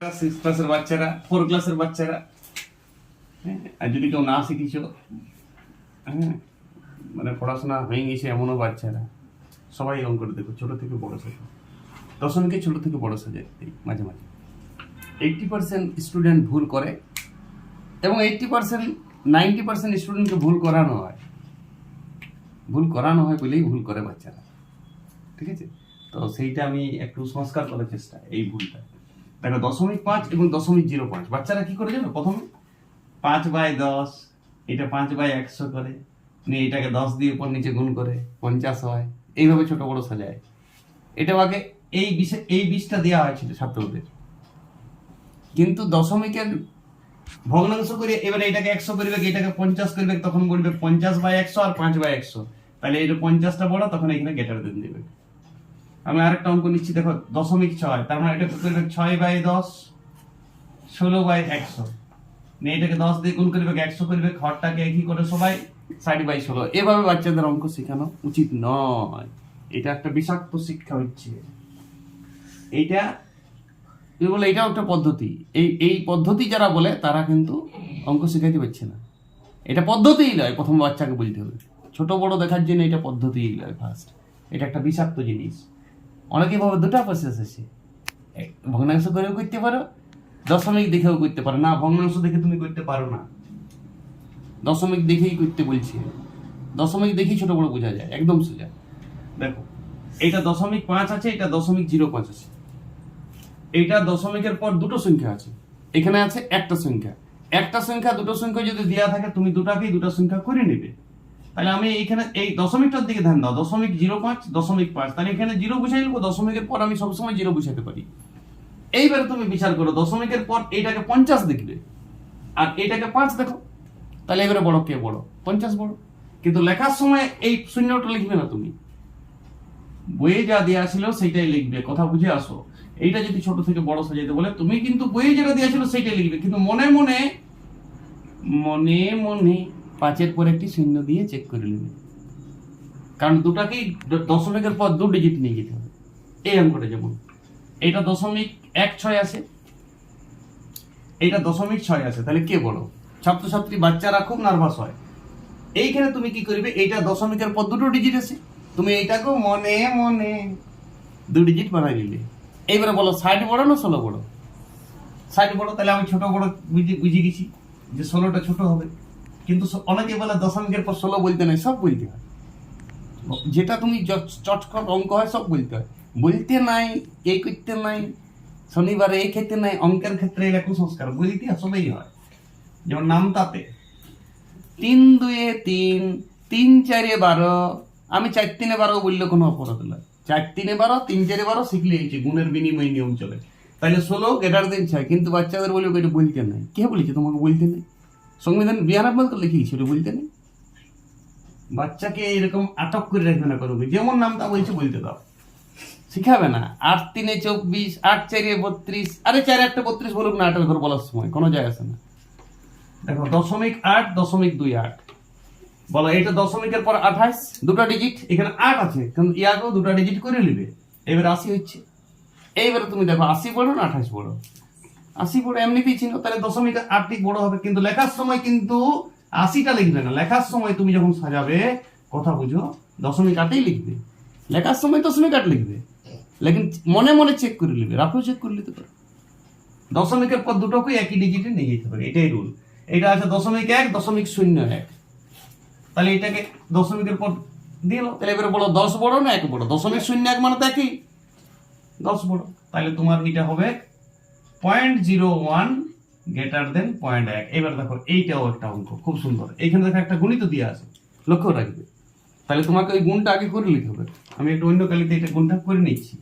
6 ক্লাসের বাচ্চারা, 4 ক্লাসের বাচ্চারা, আর যদি কেউ না শিখিছ, মানে পড়াশোনা হয়ে গেছে এমনও বাচ্চারা, সবাই অঙ্ক করে দেখো, ছোট থেকে বড় সাজে, দশমীকে ছোট থেকে বড় সাজে মাঝে মাঝে 80% স্টুডেন্ট ভুল করে এবং 90% স্টুডেন্টকে ভুল করানো হয় বলেই ভুল করে বাচ্চারা, ঠিক আছে? তো সেইটা আমি একটু সংস্কার করার চেষ্টা, এই ভুলটা দেখো 0.5 এবং 0.05 বাচ্চারা কি করে জানো, প্রথমে 5/10, এটা 5/100 করে নিয়ে এটাকে 10 দিয়ে উপর নিচে গুণ করে 50 হয়, এইভাবে ছোট বড় সাজায়। এটা আগে এই বিষটা দেওয়া হয়েছিল ছাত্রদের, কিন্তু দশমিকের ভগ্নাংশ করে এবারে এটাকে 100 করবে, এটাকে 50 করবে, তখন বলবে 50/100 আর 5/100, তাহলে এটা 50টা বড়, তখন এখানে গেটার দেন দেবে। আমি আরেকটা অঙ্ক নিচ্ছি, দেখো 0.6, তার মানে এটা করবে 6/10, 16/100 নিয়ে এটাকে 10 দিয়ে গুণ করবে, 100 করবে, ঘরটাকে কি করে সবাই 60/16। এভাবে বাচ্চাদের অঙ্ক শেখানো উচিত নয়, এটা একটা বিষাক্ত শিক্ষা হচ্ছে। এইটা বলে এটাও একটা পদ্ধতি, এই পদ্ধতি যারা বলে তারা কিন্তু অঙ্ক শেখাইতে পারছে না। এটা পদ্ধতিই নয়, প্রথম বাচ্চাকে বলতে হবে, ছোট বড় দেখার জন্য এটা পদ্ধতিই নয়। ফার্স্ট এটা একটা বিষাক্ত জিনিস। অনেকে ভাবে দুটা প্রসেস আছে, ভগ্নাংশ করেও করতে পারো, দশমিক দেখেও করতে পারো। না, ভগ্নাংশ দেখে তুমি করতে পারো না, দশমিক দেখেই করতে বলছি। দশমিক দেখেই ছোট বড় বোঝা যায়, একদম সোজা। দেখো এটা 0.5 আছে, এটা 0.05 আছে, এটা দশমিকের পর দুটো সংখ্যা আছে, এখানে আছে একটা সংখ্যা। দুটো সংখ্যা যদি দেওয়া থাকে, তুমি দুটাকেই দুটো সংখ্যা করে নেবে। তাহলে আমি এখানে এই দশমিকটার দিকে ধ্যান দাও, 0.05, 0.5, তাহলে এখানে 0 বুঝাই নেবো, দশমিকের পর আমি সবসময় 0 বুঝাতে পারি। এইবারে তুমি বিচার করো, দশমিকের পর এইটাকে 50 দেখবে আর এইটাকে 5 দেখো, তাহলে এবারে বড় কে বড়? 50 বড়। কিন্তু লেখার সময় এই শূন্যটা লিখবে না, তুমি বইয়ে যা দেওয়া ছিল সেইটাই লিখবে। কথা বুঝে আসো, এইটা যদি ছোট থেকে বড় সাজাইতে বলে, তুমি কিন্তু বইয়ে যেটা দেওয়া ছিল সেইটাই লিখবে, কিন্তু মনে মনে 5-এর পর একটি শূন্য দিয়ে চেক করে নেবে, কারণ দুটাকেই দশমিকের পর 2 ডিজিট নিয়ে যেতে হবে। এই অঙ্কটা যেমন এটা 0.16 আছে, এইটা 0.6 আছে, তাহলে কে বড়? ছাত্রছাত্রী বাচ্চারা খুব নার্ভাস হয়। এইখানে তুমি কি করবে, এইটা দশমিকের পর 2 ডিজিট আছে, তুমি এইটাকেও মনে মনে 2 ডিজিট বানাই দিলে। এইবারে বলো 60 বড় না 16 বড়? 60 বড়, তাহলে আমি ছোট বড় বুঝে গেছি যে 16টা ছোট হবে। কিন্তু অনেকে বলে দশমিকের পর 16 বলতে নাই, সব বলতে হয়। যেটা তুমি চটকট অঙ্ক হয় সব বলতে হয়, বলতে নাই, এই করতে নাই, শনিবারে এই খেতে নাই। অঙ্কের ক্ষেত্রে এটা কুসংস্কার, বলতে আসলেই হয়। যেমন নামতাতে 3-2-এ 3, 3-4-এ 12, আমি 4-3-এ 12 বললে কোনো অপরাধ নয়। 4-3-এ 12, 3-4-এ 12 শিখলে হয়েছে, গুণের বিনিময় নিয়ম চলে। তাহলে 16 গ্রেটার দেন 6, কিন্তু বাচ্চাদের বলবে এটা বলতে নাই। কে বলেছে তোমাকে বলতে নেই? সংবিধান 92 তো লিখিয়েছে এটা বলতে নেই। বাচ্চাকে এরকম আটক করে রাখবে না কোনো, যেমন নামটা বলছে বলতে দাও, শিখাবে না। 8-3-এ 24, 8-4-এ 32, আরে 4-1-টা 32 বলুক না, 8-এর ঘর বলার সময় কোনো যায় আসে না। দেখো 0.8, 0.28 বলো, এটা দশমিকের পর 28, দুটো ডিজিট, এখানে 8 আছে, কিন্তু ইয়াকেও দুটো ডিজিট করে নিবে। এবার 80 হচ্ছে। এইবারে তুমি দেখো 80 বড় না 28 বড়? 80 বড়, এমনিতেই চিনো, তাহলে দশমিক 8টি বড় হবে। কিন্তু লেখার সময় কিন্তু 80টা লিখবে না, লেখার সময় তুমি যখন সাজাবে, কথা বুঝো, 0.8ই লিখবে। লেখার সময় 0.8 লিখবে, লেকিন মনে মনে চেক করে নিবে, রাফেও চেক করে নিতে পারো। দশমিকের পর দুটোকে একই ডিজিটে নিয়ে যেতে পারে, এটাই রুল। এটা আছে 0.1, 0.01, তাহলে এটাকে দশমিকের পর দিল, তাহলে এবারে বলো 10 বড় না 1 বড়? 0.01 মানে তো একই, 10 বড়। তাহলে তোমার এটা হবে 0.01 গ্রেটার দেন 0.1। এবার দেখো এইটাও একটা অঙ্ক খুব সুন্দর, এইখানে দেখো একটা গুণিত দিয়ে আছে, লক্ষ্য রাখবে। তাহলে তোমাকে ওই গুণটা আগে করে নিতে হবে। আমি একটু অন্য কালিতে এটা গুণটা করে নিচ্ছি।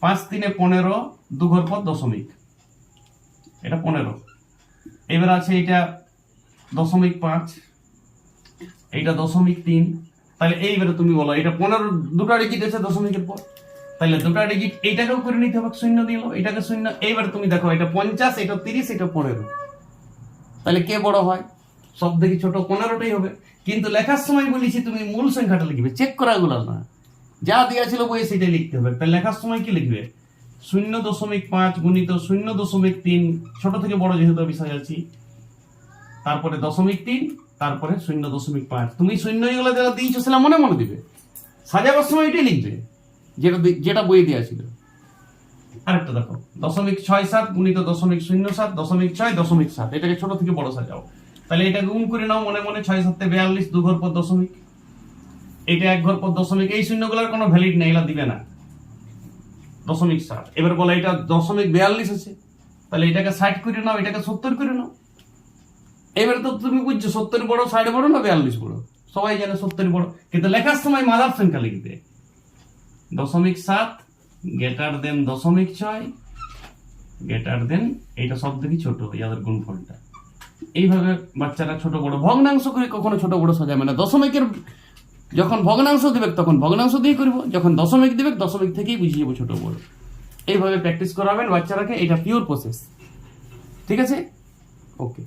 5-3-এ 15, 2 ঘর পর দশমিক, এটা 15। এবার আছে এটা 0.5, এইটা 0.3, তাহলে এইবারে তুমি বলো এটা 15, দুটো ডিজিট আছে দশমিকের পর, তাহলে দুটো ডিজিট এইটাকেও করে নিতে হবে, শূন্য দিল, এটাকে শূন্য। এইবার তুমি দেখো এটা 50, এটা 30, এটা 15, তাহলে কে বড় হয়? সব থেকে ছোট 15টাই হবে। কিন্তু লেখার সময় বলেছি তুমি মূল সংখ্যাটা লিখবে, চেক করা গুলো না, যা দেওয়া ছিল বইয়ে সেটাই লিখতে হবে। তাহলে লেখার সময় কি লিখবে? 0.5 গুণিত 0.3, ছোট থেকে বড় যেহেতু বিষয় আছি, তারপরে 0.3, তারপরে 0.5। তুমি শূন্য এগুলো যারা দিয়েছো সেটা মনে মনে দিবে, সাজাবার সময় এটাই লিখবে যেটা বইয়ে দেওয়া ছিল। আরেকটা দেখো 0.67 গুণিত 0.07, 0.6, 0.7, এটাকে ছোট থেকে বড় সাজাও। তাহলে এটা গুণ করে নাও মনে মনে, 6 7 42, 2 ঘর পর দশমিক, এটা 1 ঘর পর দশমিক, এই শূন্যগুলোর কোনো ভ্যালিড নেই, এগুলা দিবে না। 0.7, এবার বলো এটা 0.42 আছে, তাহলে এটাকে 60 করে নাও, এটাকে 70 করে নাও। এবারে তো তুমি বুঝছো 70 বড়, 60 বড় না 42 বড়, সবাই জানে 70 বড়, কিন্তু লেখার সময় মাদার সংখ্যা লিখবে। 0.7 গ্রেটার দেন 0.6 গ্রেটার দেন, এটা সব থেকে ছোট ইয়াদের গুণফলটা। এইভাবে বাচ্চারা ছোট বড় ভগ্নাংশ করে কখনো ছোট বড় সাজাবে না। দশমিকের যখন ভগ্নাংশ দিবে তখন ভগ্নাংশ দিয়ে করবো, যখন দশমিক দিবে দশমিক থেকেই বুঝিয়ে যাবো ছোট বড়। এইভাবে প্র্যাকটিস করাবেন বাচ্চারাকে, এটা পিওর প্রসেস। ঠিক আছে, ওকে।